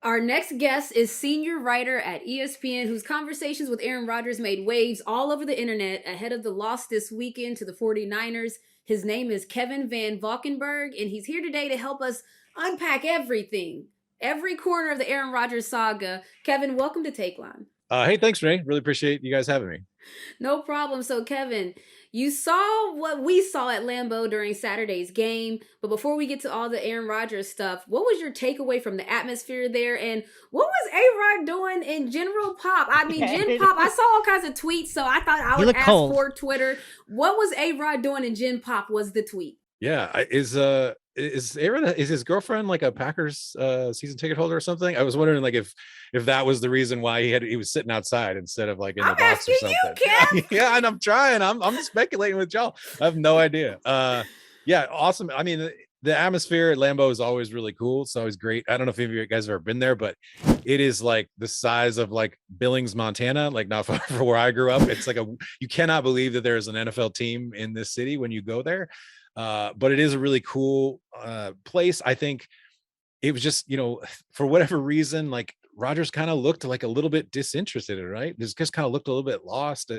Our next guest is senior writer at ESPN, whose conversations with Aaron Rodgers made waves all over the internet ahead of the loss this weekend to the 49ers. His name is Kevin Van Valkenburg, and he's here today to help us unpack everything, every corner of the Aaron Rodgers saga. Kevin, welcome to Takeline. Hey, thanks, Renee. Really appreciate you guys having me. No problem. So, Kevin, you saw what we saw at Lambeau during Saturday's game. But before we get to all the Aaron Rodgers stuff, what was your takeaway from the atmosphere there? And what was A-Rod doing in General Pop? I mean, Gen Pop, I saw all kinds of tweets, so I thought I would ask for Twitter. What was A-Rod doing in Gen Pop was the tweet. Yeah, is Aaron, is his girlfriend like a Packers season ticket holder or something? I was wondering like if that was the reason why he was sitting outside instead of like in the box or something. You, yeah, and I'm trying. I'm speculating with y'all. I have no idea. Yeah, awesome. I mean, the atmosphere at Lambeau is always really cool. It's always great. I don't know if any of you guys have ever been there, but it is like the size of like Billings, Montana, like not far from where I grew up. It's like you cannot believe that there's an NFL team in this city when you go there. But it is a really cool place. I think it was just, for whatever reason, like Rodgers kind of looked like a little bit disinterested, right? Just kind of looked a little bit lost.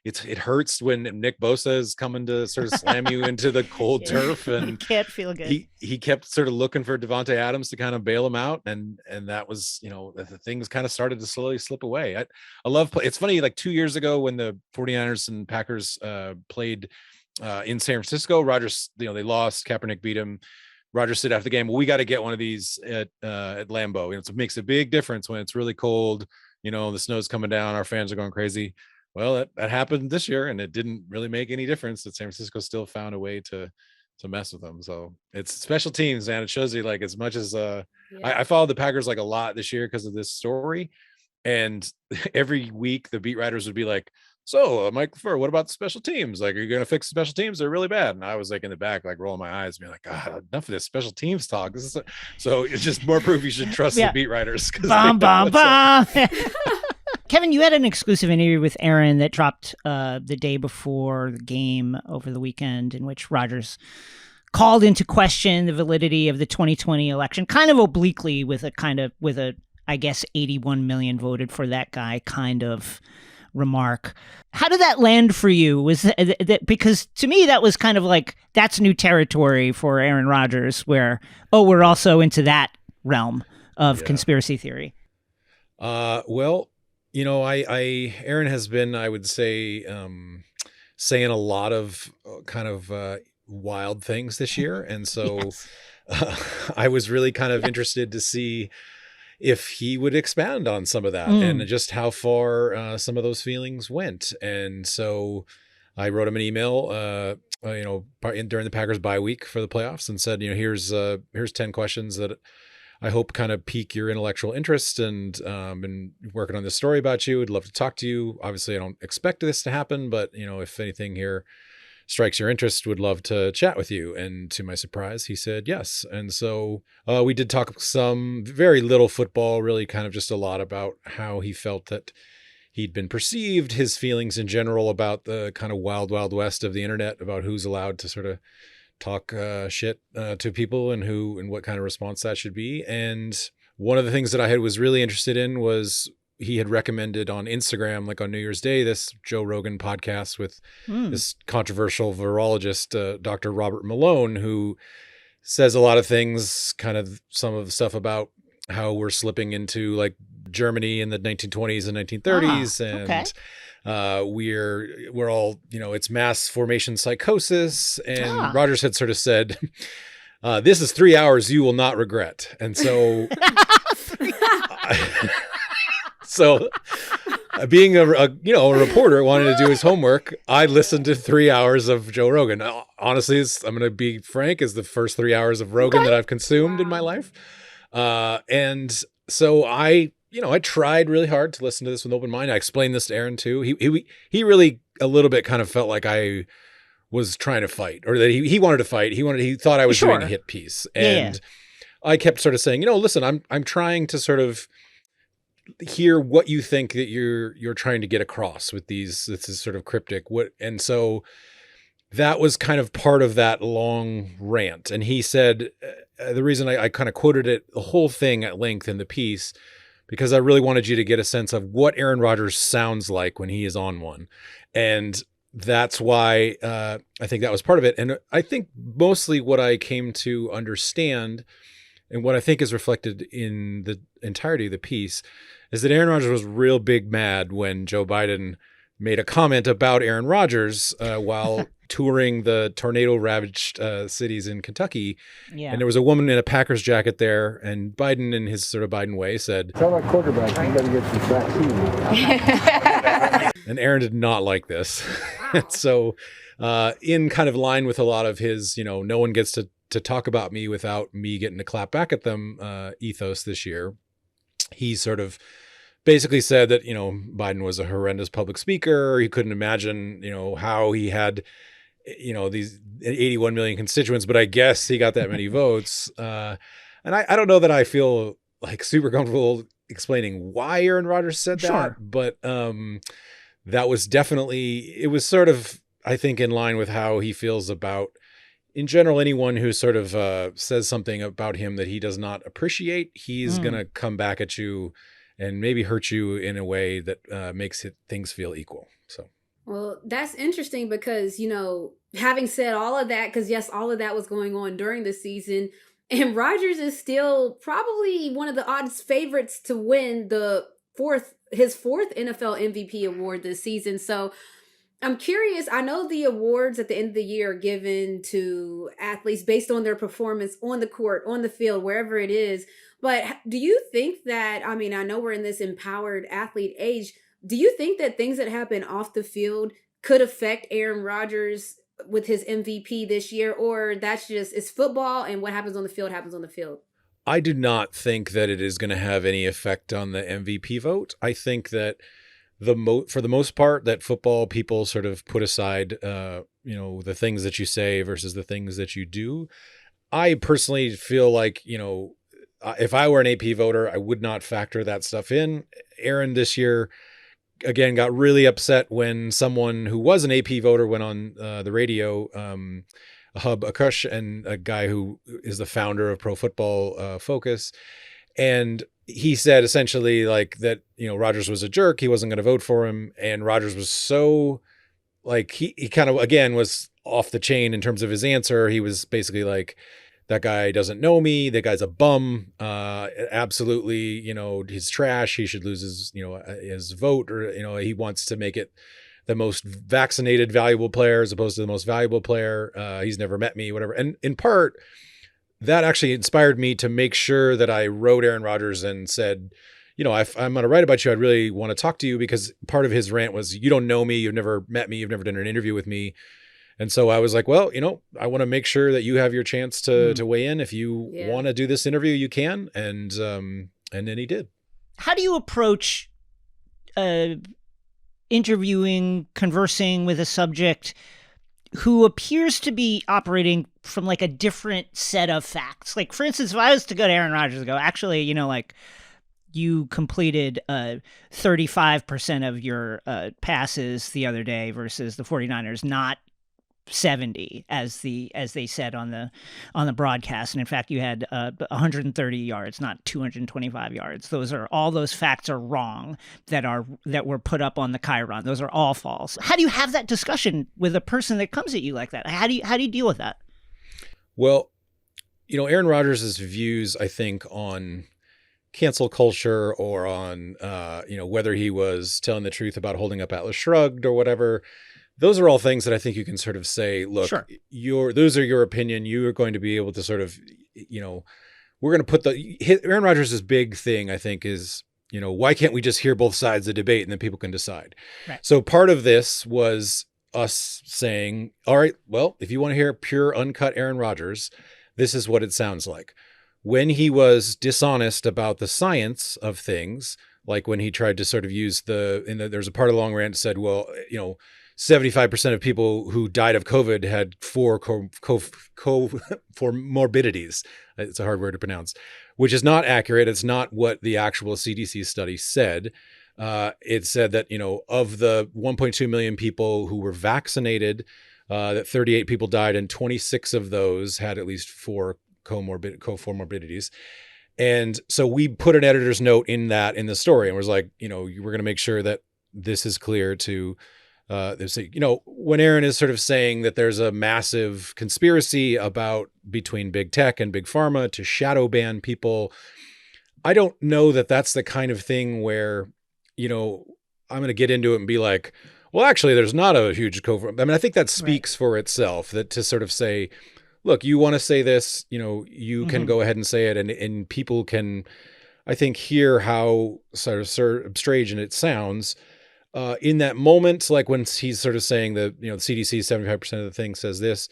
It hurts when Nick Bosa is coming to sort of slam you into the cold turf, and you can't feel good. He kept sort of looking for Devontae Adams to kind of bail him out, and that was, the things kind of started to slowly slip away. I love play. It's funny, like 2 years ago when the 49ers and Packers played in San Francisco, Rodgers, they lost. Kaepernick beat him. Rodgers said after the game, well, we got to get one of these at Lambeau. It makes a big difference when it's really cold. The snow's coming down. Our fans are going crazy. Well, that happened this year, and it didn't really make any difference. That San Francisco still found a way to mess with them. So it's special teams, man. It shows you like as much as I followed the Packers like a lot this year because of this story. And every week the beat writers would be like, so Mike Fur, what about the special teams? Like, are you going to fix the special teams? They're really bad. And I was like in the back, like rolling my eyes, being like, God, enough of this special teams talk. So it's just more proof you should trust the beat writers. Bomb. Kevin, you had an exclusive interview with Aaron that dropped the day before the game over the weekend, in which Rodgers called into question the validity of the 2020 election, kind of obliquely with a I guess 81 million voted for that guy kind of remark. How did that land for you? Was that because to me that was kind of like that's new territory for Aaron Rodgers, where we're also into that realm of conspiracy theory. Well, Aaron has been, I would say, saying a lot of kind of wild things this year, and so I was really kind of interested to see if he would expand on some of that and just how far some of those feelings went. And so I wrote him an email, during the Packers bye week for the playoffs, and said, here's 10 questions that I hope kind of pique your intellectual interest, and been working on this story about you. I'd love to talk to you. Obviously I don't expect this to happen, but if anything here strikes your interest, would love to chat with you. And to my surprise, he said yes. And so we did talk some very little football, really kind of just a lot about how he felt that he'd been perceived, his feelings in general about the kind of wild, wild west of the internet, about who's allowed to sort of talk shit to people and what kind of response that should be. And one of the things that I was really interested in was he had recommended on Instagram, like on New Year's Day, this Joe Rogan podcast with this controversial virologist, Dr. Robert Malone, who says a lot of things, kind of some of the stuff about how we're slipping into like Germany in the 1920s and 1930s. And we're all, it's mass formation psychosis. And Rodgers had sort of said, this is 3 hours you will not regret. And so So being a reporter wanting to do his homework, I listened to 3 hours of Joe Rogan. Honestly, I'm going to be frank, is the first 3 hours of Rogan that I've consumed in my life. And so I tried really hard to listen to this with an open mind. I explained this to Aaron too. He really a little bit kind of felt like I was trying to fight, or that he wanted to fight. He thought I was doing a hit piece. And I kept sort of saying, listen, I'm trying to sort of hear what you think that you're trying to get across with these. This is sort of cryptic. And so that was kind of part of that long rant. And he said, the reason I kind of quoted it, the whole thing at length in the piece, because I really wanted you to get a sense of what Aaron Rodgers sounds like when he is on one. And that's why I think that was part of it. And I think mostly what I came to understand and what I think is reflected in the entirety of the piece is that Aaron Rodgers was real big mad when Joe Biden made a comment about Aaron Rodgers while touring the tornado-ravaged cities in Kentucky. Yeah. And there was a woman in a Packers jacket there, and Biden, in his sort of Biden way, said, "Tell that quarterback you better get some vaccine." and Aaron did not like this. And so in kind of line with a lot of his, no one gets to talk about me without me getting to clap back at them ethos this year, he sort of basically said that, Biden was a horrendous public speaker. He couldn't imagine, how he had, these 81 million constituents, but I guess he got that many votes. And I don't know that I feel like super comfortable explaining why Aaron Rodgers said that, Sure. but that was definitely, it was sort of, I think, in line with how he feels about, in general, anyone who sort of says something about him that he does not appreciate, he's going to come back at you and maybe hurt you in a way that makes things feel equal. So, well, that's interesting because, having said all of that, because yes, all of that was going on during the season, and Rodgers is still probably one of the odds favorites to win his fourth NFL MVP award this season. So I'm curious. I know the awards at the end of the year are given to athletes based on their performance on the court, on the field, wherever it is. But do you think that, I know we're in this empowered athlete age. Do you think that things that happen off the field could affect Aaron Rodgers with his MVP this year? Or that's just, it's football and what happens on the field happens on the field? I do not think that it is going to have any effect on the MVP vote. I think that for the most part, that football people sort of put aside, the things that you say versus the things that you do. I personally feel like, if I were an AP voter, I would not factor that stuff in. Aaron this year, again, got really upset when someone who was an AP voter went on the radio, Hub Akush, and a guy who is the founder of Pro Football Focus. And he said essentially like that, Rodgers was a jerk. He wasn't going to vote for him. And Rodgers was so like, he kind of, again, was off the chain in terms of his answer. He was basically like, that guy doesn't know me. That guy's a bum. Absolutely, he's trash. He should lose his vote, or, he wants to make it the most vaccinated, valuable player as opposed to the most valuable player. He's never met me, whatever. And in part, that actually inspired me to make sure that I wrote Aaron Rodgers and said, if I'm going to write about you, I'd really want to talk to you, because part of his rant was, you don't know me. You've never met me. You've never done an interview with me. And so I was like, well, I want to make sure that you have your chance to weigh in. If you want to do this interview, you can. And then he did. How do you approach interviewing, conversing with a subject who appears to be operating from like a different set of facts? Like, for instance, if I was to go to Aaron Rodgers and go, actually, you completed 35% of your passes the other day versus the 49ers, not 70 as they said on the broadcast, and in fact you had 130 yards, not 225 yards. All those facts are wrong that were put up on the Chiron. Those are all false. How do you have that discussion with a person that comes at you like that? How do you deal with that? Well, Aaron Rodgers' views, I think, on cancel culture or on whether he was telling the truth about holding up Atlas Shrugged or whatever, those are all things that I think you can sort of say, look, sure, those are your opinion. You are going to be able to sort of, we're going to put Aaron Rodgers' big thing, I think, is, why can't we just hear both sides of the debate and then people can decide? Right. So part of this was us saying, all right, well, if you want to hear pure uncut Aaron Rodgers, this is what it sounds like. When he was dishonest about the science of things, like when he tried to sort of use there's a part of the long rant that said, well, 75% of people who died of COVID had four comorbidities. It's a hard word to pronounce, which is not accurate. It's not what the actual CDC study said. It said that, of the 1.2 million people who were vaccinated, that 38 people died, and 26 of those had at least 4 comorbidities. And so we put an editor's note in the story, and was like, we're going to make sure that this is clear to, when Aaron is sort of saying that there's a massive conspiracy between big tech and big pharma to shadow ban people. I don't know that that's the kind of thing where, I'm going to get into it and be like, well, actually, there's not a huge covert. I mean, I think that speaks for itself, that to sort of say, look, you want to say this, you can go ahead and say it. And people can, I think, hear how sort of strange it sounds in that moment. Like when he's sort of saying that, the CDC 75% of the thing says this,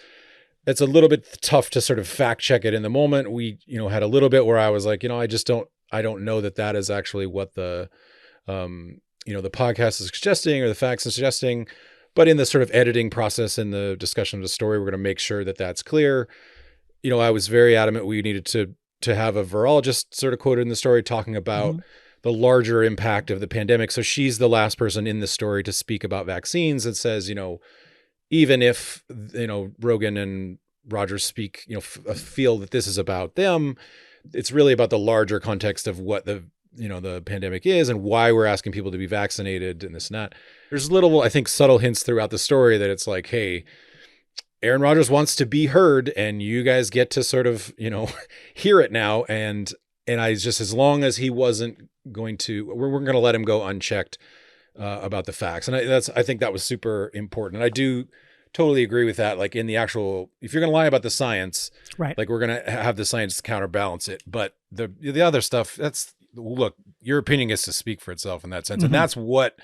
it's a little bit tough to sort of fact check it in the moment. We, had a little bit where I was like, I don't know that is actually what the podcast is suggesting or the facts are suggesting. But in the sort of editing process and the discussion of the story, we're going to make sure that that's clear. I was very adamant we needed to have a virologist sort of quoted in the story talking about the larger impact of the pandemic. So she's the last person in the story to speak about vaccines and says, even if, Rogan and Rodgers speak, feel that this is about them, it's really about the larger context of what the pandemic is and why we're asking people to be vaccinated and this and that. There's little, I think, subtle hints throughout the story that it's like, hey, Aaron Rodgers wants to be heard and you guys get to sort of, hear it now. And I just, as long as he wasn't going to, we're going to let him go unchecked about the facts. And I think that was super important. And I do totally agree with that. Like in the actual, if you're going to lie about the science, right? Like we're going to have the science counterbalance it. But the other stuff, look, your opinion gets to speak for itself in that sense. And that's what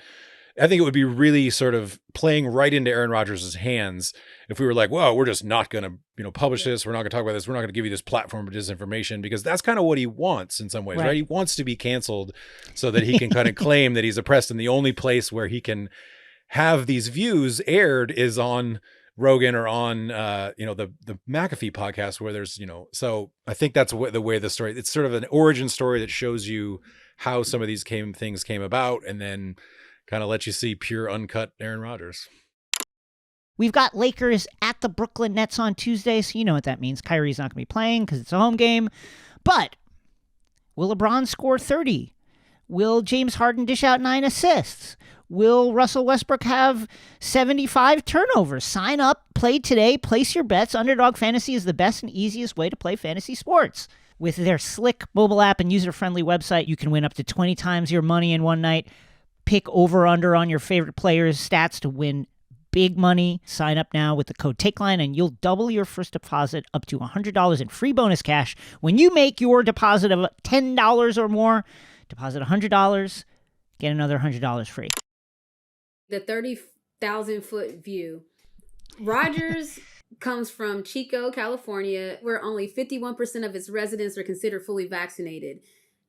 I think it would be really sort of playing right into Aaron Rodgers' hands if we were like, well, we're just not going to, publish this. We're not going to talk about this. We're not going to give you this platform for disinformation, because that's kind of what he wants in some ways, right? He wants to be canceled so that he can kind of claim that he's oppressed. And the only place where he can have these views aired is on Rogan or on, the McAfee podcast where there's, so I think that's the way the story, it's sort of an origin story that shows you how some of these things came about and then kind of let you see pure uncut Aaron Rodgers. We've got Lakers at the Brooklyn Nets on Tuesday, so you know what that means. Kyrie's not going to be playing because it's a home game. But will LeBron score 30? Will James Harden dish out 9 assists? Will Russell Westbrook have 75 turnovers? Sign up, play today, place your bets. Underdog Fantasy is the best and easiest way to play fantasy sports. With their slick mobile app and user-friendly website, you can win up to 20 times your money in one night. Pick over-under on your favorite players' stats to win big money. Sign up now with the code Takeline and you'll double your first deposit up to $100 in free bonus cash when you make your deposit of $10 or more. Deposit $100, get another $100 free. The 30,000-foot view. Rodgers comes from Chico, California, where only 51% of its residents are considered fully vaccinated.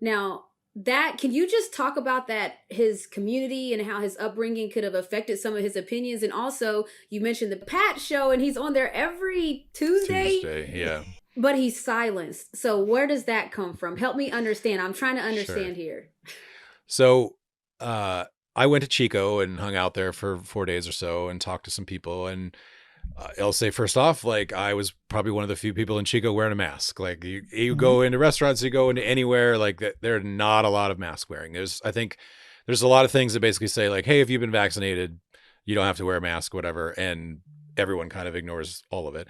Now, can you just talk about that, his community and how his upbringing could have affected some of his opinions? And also, you mentioned the Pat show, and he's on there every Tuesday, yeah. But he's silenced. So where does that come from? Help me understand. I'm trying to understand here. So, I went to Chico and hung out there for 4 days or so and talked to some people. And I'll say first off, like I was probably one of the few people in Chico wearing a mask. Like you go into restaurants, you go into anywhere, like there are not a lot of mask wearing. I think there's a lot of things that basically say like, hey, if you've been vaccinated, you don't have to wear a mask, whatever. And everyone kind of ignores all of it.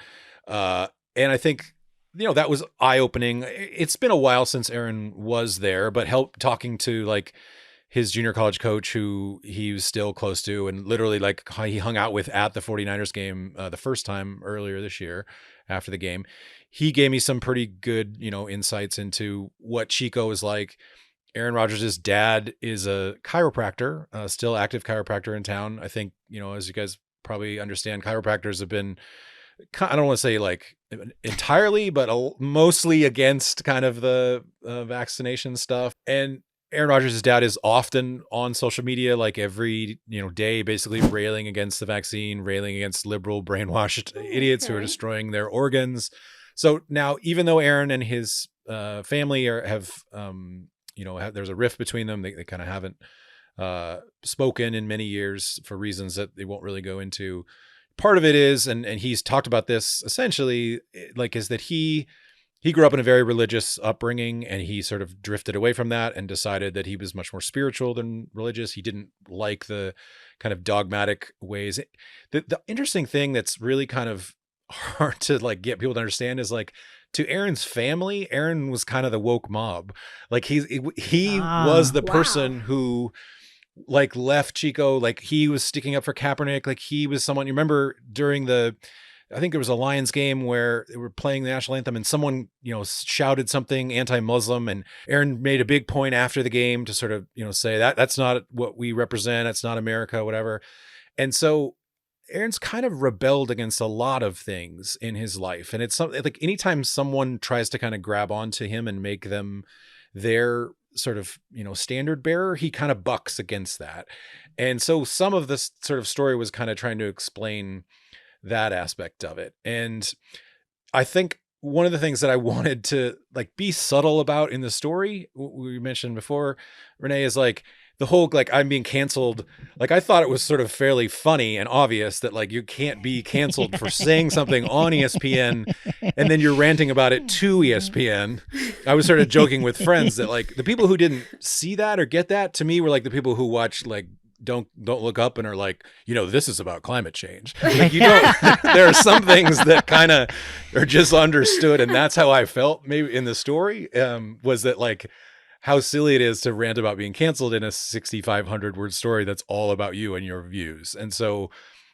And I think, that was eye-opening. It's been a while since Aaron was there, but talking to like his junior college coach who he was still close to and literally like he hung out with at the 49ers game the first time earlier this year after the game. He gave me some pretty good, insights into what Chico is like. Aaron Rodgers' dad is a chiropractor, still active chiropractor in town. I think, as you guys probably understand, chiropractors have been, I don't want to say like entirely, but mostly against kind of the vaccination stuff. And Aaron Rodgers' dad is often on social media, like every day, basically railing against the vaccine, railing against liberal brainwashed idiots who are destroying their organs. So now, even though Aaron and his family have there's a rift between them, they kind of haven't spoken in many years for reasons that they won't really go into. part of it is, and he's talked about this essentially, like, is that he grew up in a very religious upbringing, and he sort of drifted away from that and decided that he was much more spiritual than religious. He didn't like the kind of dogmatic ways. The interesting thing that's really kind of hard to like get people to understand is like, to Aaron's family, Aaron was kind of the woke mob. Like he was the person who like left Chico, like he was sticking up for Kaepernick. Like he was someone, you remember during I think there was a Lions game where they were playing the national anthem and someone, shouted something anti-Muslim, and Aaron made a big point after the game to sort of, say that's not what we represent. That's not America, whatever. And so Aaron's kind of rebelled against a lot of things in his life. And it's something like anytime someone tries to kind of grab onto him and make them their sort of, standard bearer, he kind of bucks against that. And so some of this sort of story was kind of trying to explain that aspect of it. And I think one of the things that I wanted to like be subtle about in the story, we mentioned before, Renee, is like the whole, like, I'm being canceled. Like, I thought it was sort of fairly funny and obvious that like, you can't be canceled for saying something on ESPN and then you're ranting about it to ESPN. I was sort of joking with friends that like the people who didn't see that or get that, to me, were like the people who watched like Don't Look Up and are like, this is about climate change. Like, there are some things that kind of are just understood. And that's how I felt maybe in the story, was that like how silly it is to rant about being canceled in a 6,500 word story that's all about you and your views. And so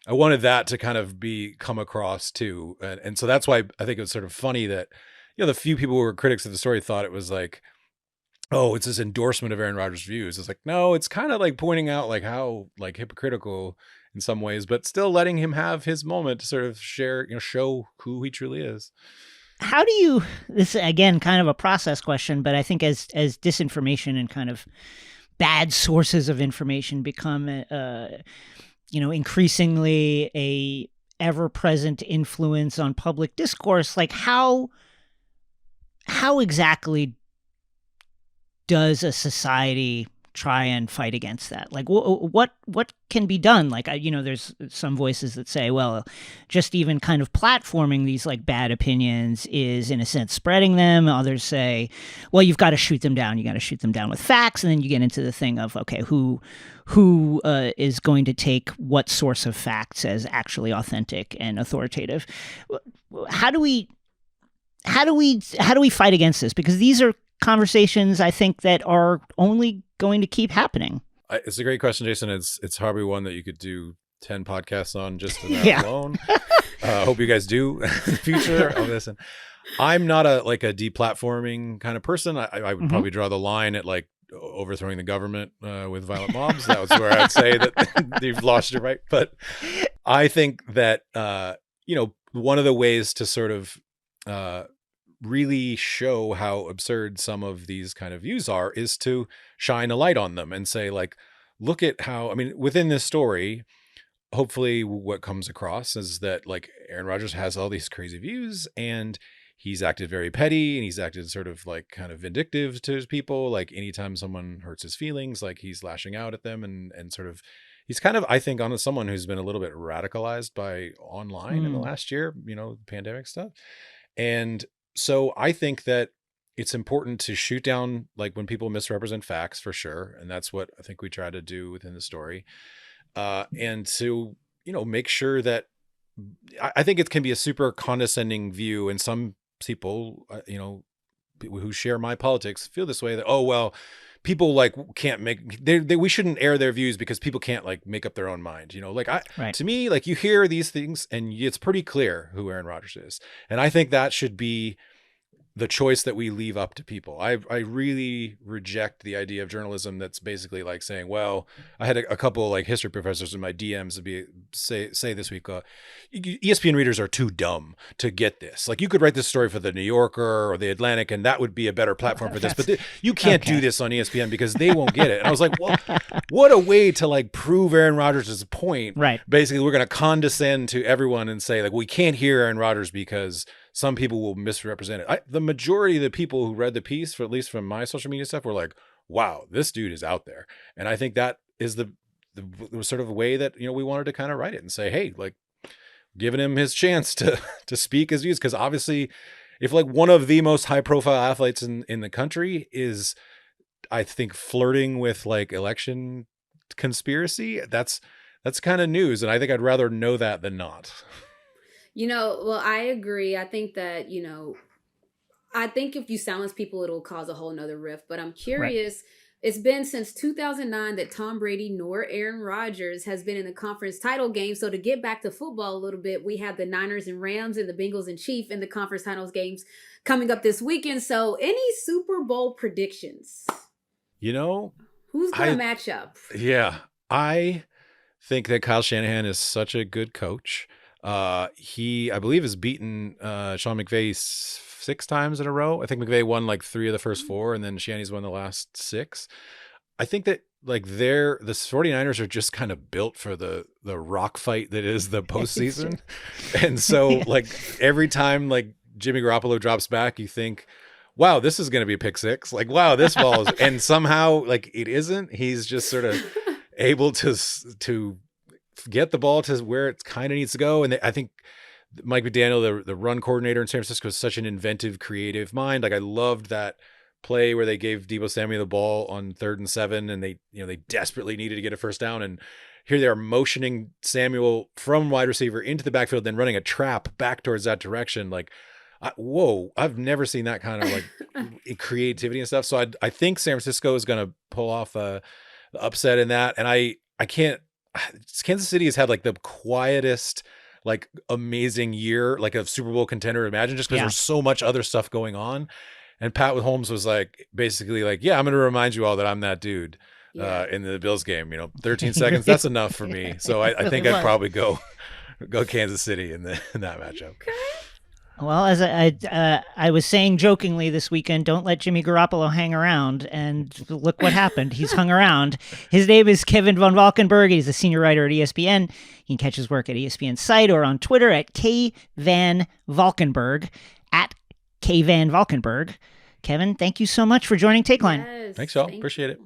I wanted that to kind of come across too. And so that's why I think it was sort of funny that, the few people who were critics of the story thought it was like, oh, it's this endorsement of Aaron Rodgers' views. It's like, no, it's kind of like pointing out like how like hypocritical in some ways, but still letting him have his moment to sort of share, show who he truly is. How do you, this again, kind of a process question, but I think as disinformation and kind of bad sources of information become, increasingly a ever-present influence on public discourse, like how exactly does a society try and fight against that? Like what can be done? Like, there's some voices that say, well, just even kind of platforming these like bad opinions is in a sense spreading them. Others say, well, you've got to shoot them down. You got to shoot them down with facts. And then you get into the thing of, okay, who is going to take what source of facts as actually authentic and authoritative? How do we fight against this? Because these are conversations, I think, that are only going to keep happening. It's a great question, Jason. It's probably one that you could do 10 podcasts on just for that alone. I hope you guys do in the future. I'll listen. I'm not a deplatforming kind of person. I would probably draw the line at like overthrowing the government with violent mobs. That was where I'd say that you've lost your right. But I think that, one of the ways to sort of really show how absurd some of these kind of views are is to shine a light on them and say, like, look at how, within this story, hopefully what comes across is that like Aaron Rodgers has all these crazy views and he's acted very petty and he's acted sort of like kind of vindictive to his people. Like anytime someone hurts his feelings, like he's lashing out at them and sort of, he's kind of, I think, on someone who's been a little bit radicalized by online in the last year, pandemic stuff. And so I think that it's important to shoot down like when people misrepresent facts, for sure. And that's what I think we try to do within the story. And to, make sure that I think it can be a super condescending view. And some people, who share my politics feel this way, that, oh, well, people like can't we shouldn't air their views because people can't like make up their own mind. To me, like you hear these things and it's pretty clear who Aaron Rodgers is. And I think that should be the choice that we leave up to people. I really reject the idea of journalism that's basically like saying, well, I had a couple like history professors in my DMs say this week, ESPN readers are too dumb to get this. Like you could write this story for the New Yorker or the Atlantic and that would be a better platform for this, but you can't do this on ESPN because they won't get it. And I was like, well, what a way to like prove Aaron Rodgers' point. Right. Basically, we're going to condescend to everyone and say like, we can't hear Aaron Rodgers because some people will misrepresent it. The majority of the people who read the piece, for at least from my social media stuff, were like, wow, this dude is out there. And I think that is the sort of way that, we wanted to kind of write it and say, hey, like, giving him his chance to speak his views. Because obviously, if like one of the most high profile athletes in the country is, I think, flirting with like election conspiracy, that's kind of news. And I think I'd rather know that than not. Well, I agree. I think that, I think if you silence people, it'll cause a whole nother rift. But I'm curious. Right. It's been since 2009 that Tom Brady nor Aaron Rodgers has been in the conference title game. So to get back to football a little bit, we have the Niners and Rams and the Bengals and Chiefs in the conference titles games coming up this weekend. So any Super Bowl predictions? Who's going to match up? Yeah, I think that Kyle Shanahan is such a good coach. He, I believe, has beaten Sean McVay 6 times in a row. I think McVay won like 3 of the first 4, and then Shanahan's won the last 6. I think that like the 49ers are just kind of built for the rock fight that is the postseason. And so like every time like Jimmy Garoppolo drops back, you think, wow, this is going to be a pick 6. Like, wow, this ball is, and somehow like it isn't. He's just sort of able to get the ball to where it kind of needs to go. And I think Mike McDaniel, the run coordinator in San Francisco, is such an inventive, creative mind. Like I loved that play where they gave Deebo Samuel the ball on 3rd and 7, and they desperately needed to get a first down. And here they are motioning Samuel from wide receiver into the backfield, then running a trap back towards that direction. Like, whoa, I've never seen that kind of like creativity and stuff. So I think San Francisco is going to pull off the upset in that. And I can't, Kansas City has had like the quietest, like amazing year, like a Super Bowl contender, imagine, just because there's so much other stuff going on. And Pat with Holmes was like, basically like, yeah, I'm going to remind you all that I'm that dude in the Bills game, 13 seconds. That's enough for me. So I think I'd probably go Kansas City in that matchup. Okay. Well, as I was saying jokingly this weekend, don't let Jimmy Garoppolo hang around. And look what happened. He's hung around. His name is Kevin Van Valkenburg. He's a senior writer at ESPN. You can catch his work at ESPN's site or on Twitter at KVanValkenburg, at KVanValkenburg. Kevin, thank you so much for joining Takeline. Yes, Thanks, y'all. Appreciate it.